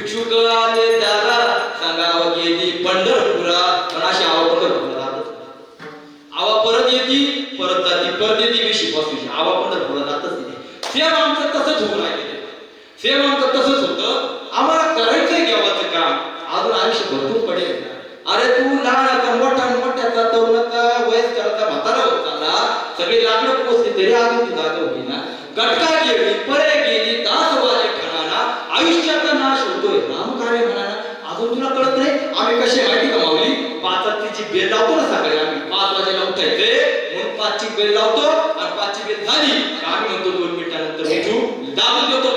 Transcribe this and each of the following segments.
भिक्षुक आले दारा सांगावं गेली पंढरपुरा पण अशी आवा पंढरपुरा आवा परत येती परत जाती परत येती विशी पासून आवा पंढरपुरा जातच नाही सेम आमचं तसंच होऊन राहिले सेम आमचं तसंच होतं आम्हाला करायचंय देवाचं काम अजून आयुष्य भरपूर पडेल अरे तू लहान मोठ्याचा तरुणाचा वयस्कराचा म्हातारा होत चालला सगळी लाकडं पोचली तरी अजून तू जागा होती ना गटका गेली परे गेली तास वाजे ठणाना आयुष्याचा नाश होतोय राम कार्य म्हणाना अजून तुला कळत नाही आम्ही कशी माहिती कमावली पाचाची बेल लावतो ना सकाळी आम्ही 5 वाजेला उठायचे म्हणून 5ची बेल लावतो आणि 5ची बेल झाली आम्ही म्हणतो 2 मिनिटानंतर उठू दाबून देतो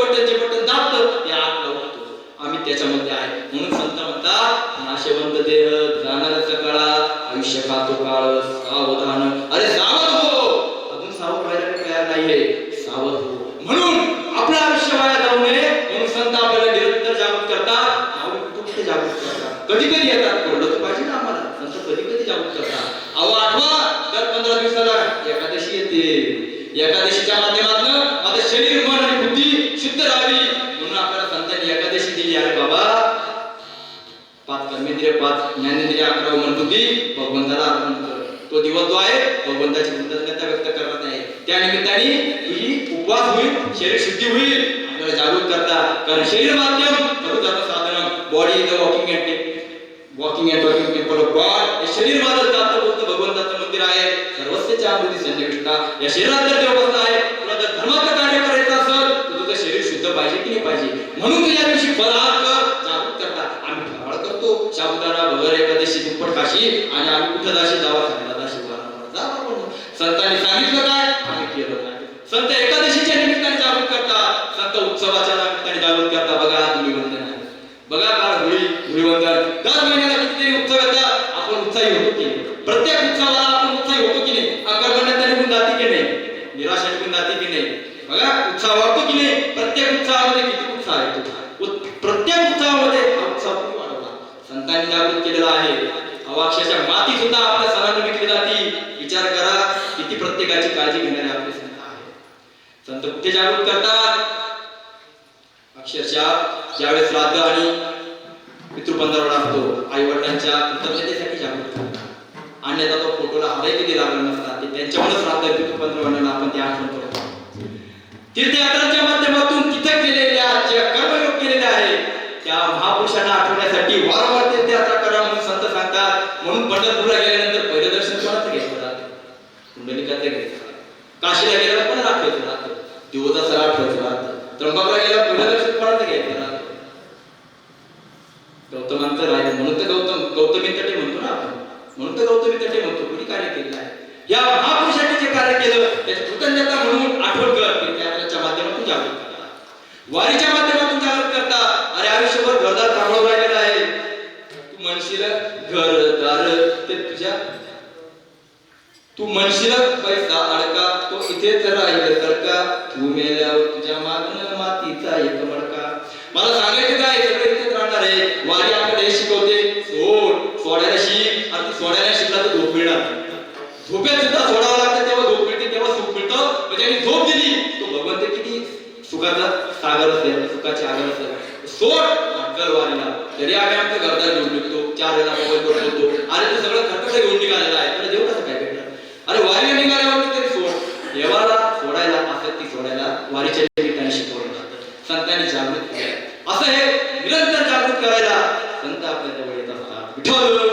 बटन दाबतो या आत लावतो आम्ही त्याच्यामध्ये आहे म्हणून संत म्हणतात नाशवंत देह जाणाऱ्याचा काळा आयुष्य खातो काळ सावधान अरे सावध हो अजून सावध व्हायला तयार नाहीये सावध हो म्हणून आपलं आयुष्य वाया जाऊ नये म्हणून संत आपल्याला निरंतर जागृत करतात कुठे जागृत करतात कधी कधी येतात पडलं तर पाहिजे ना आम्हाला संत कधी कधी जागृत करतात अहो आठवा दर 15 दिवसाला एकादशी येते एकादशीच्या माध्यमातून माझं शरीर मन आणि बुद्धी शुद्ध राहावी म्हणून आपल्याला संतांनी एकादशी दिली अरे बाबा 5 कर्मेंद्रिय 5 ज्ञानेंद्रिय 11 मनबुद्धी भगवंताला अर्पण कर तो दिवस जो आहे भगवंताची कृतज्ञता व्यक्त करत आहे त्या निमित्ताने तुझी उपवास होईल शरीर शुद्धी होईल आपल्याला जागृत करता कारण शरीर माध्यम प्रभुताचं साधन body is a walking and talking temple of God हे शरीर माझं जातं बोलतं भगवंताचं मंदिर आहे सर्वस्वच्या अमृती संजयविष्ठा या शरीरात जर देव बसला आहे तुला जर धर्माचं कार्य करायचं असेल तर तुझं शरीर शुद्ध पाहिजे की नाही पाहिजे म्हणून तुझ्या दिवशी फराळ कर जागृत करता आम्ही फराळ करतो साबुदाणा वगैरे एकादशी दुप्पट खाशी आणि आम्ही कुठं जाशी दवाखान्याला जाशी संतांनी सांगितलं काय आम्ही केलं काय संत एकादशीच्या निमित्ताने जागृत करतात संत उत्सवाच्या निमित्ताने जागृत करतात बघा धुलीवंदन आहे बघा काळ धुलीवंदन दर महिन्याला कितीतरी उत्सव येतात आपण उत्साही होतो की प्रत्येक उत्सवाला आपण उत्साही होतो की नाही आकर्षणात निघून जाते की नाही निराशा निघून जाते की नाही बघा उत्साह वाटतो की नाही प्रत्येक उत्सवामध्ये किती उत्साह येतो प्रत्येक उत्सवामध्ये हा उत्साह किती वाढवला संतांनी जागृत केलेला आहे अक्षरशः माती सुद्धा आपल्या सणांना विकली जाते विचार करा किती प्रत्येकाची काळजी घेणारे आपले संत आहेत संत कुठे जागृत करतात अक्षरशः ज्यावेळेस श्राद्ध आणि पितृपंधरवडा असतो आई वडिलांच्या कृतज्ञतेसाठी जागृत करतात अन्यथा तो फोटोला हारही कधी लागला नसतात ते त्यांच्यामुळे श्राद्ध पितृपंधरवड्याला आपण ते आठवण करतो तीर्थयात्रांच्या माध्यमातून तिथे केलेल्या जे कर्मयोग केलेले आहे त्या महापुरुषांना आठवण्यासाठी वारंवार तीर्थयात्रा करा म्हणून संत सांगतात म्हणून पंढरपूरला गेल्यानंतर पहिलं दर्शन कोणाचं घ्यायचं राहतं कुंडलिकाचं घ्यायचं काशीला गेल्यावर पण आठवायचं राहतं दिवसाचं आठवायचं राहतं त्र्यंबकला गेल्यावर पहिलं दर्शन कोणाचं घ्यायचं राहतं गौतमांचं राहिलं म्हणून तर गौतमी तटे म्हणतो ना आपण म्हणून तर गौतमी तटे म्हणतो कुणी कार्य केलेलं आहे या महापुरुषांनी जे कार्य केलं त्याची कृतज्ञता म्हणून आठवण कर तीर्थयात्रेच्या माध्यमातून जागृत करता वारीच्या माध्यमातून जागृत करता अरे आयुष्यभर घरदार थांबवून राहिलेला आहे तू म्हणशील घरदार ते तुझ्या तू म्हणशील पैसा अडका तो इथेच राहील तर का तू मेल्यावर तुझ्या मागणं मातीचा एक मडका मला सांगायचं काय सगळं इथेच राहणार आहे वारी आपल्याला हे शिकवते सोडायला शिक आणि सोडायला शिकला तर झोप मिळणार झोपेत सुद्धा सोडावं लागतं तेव्हा झोप मिळते तेव्हा सुख मिळतं म्हणजे त्यांनी झोप दिली तो भगवंत किती सुखाचा सागर असेल सुखाचे आगर असेल सोड वारीला जरी आम्ही आमचं घरदार घेऊन निघतो 4 वेळा मोबाईल वर बोलतो अरे तू सगळं खर्च घेऊन निघालेला आहे तुला जेवढं काय भेटणार अरे वारीला निघाल्यावरती तरी सोड देवाला सोडायला आसक्ती सोडायला वारीच्या निमित्ताने शिकवलं जातं संतांनी जागृत केलं असं हे निरंतर जागृत करायला संत आपल्या जवळ येत असतात विठ्ठल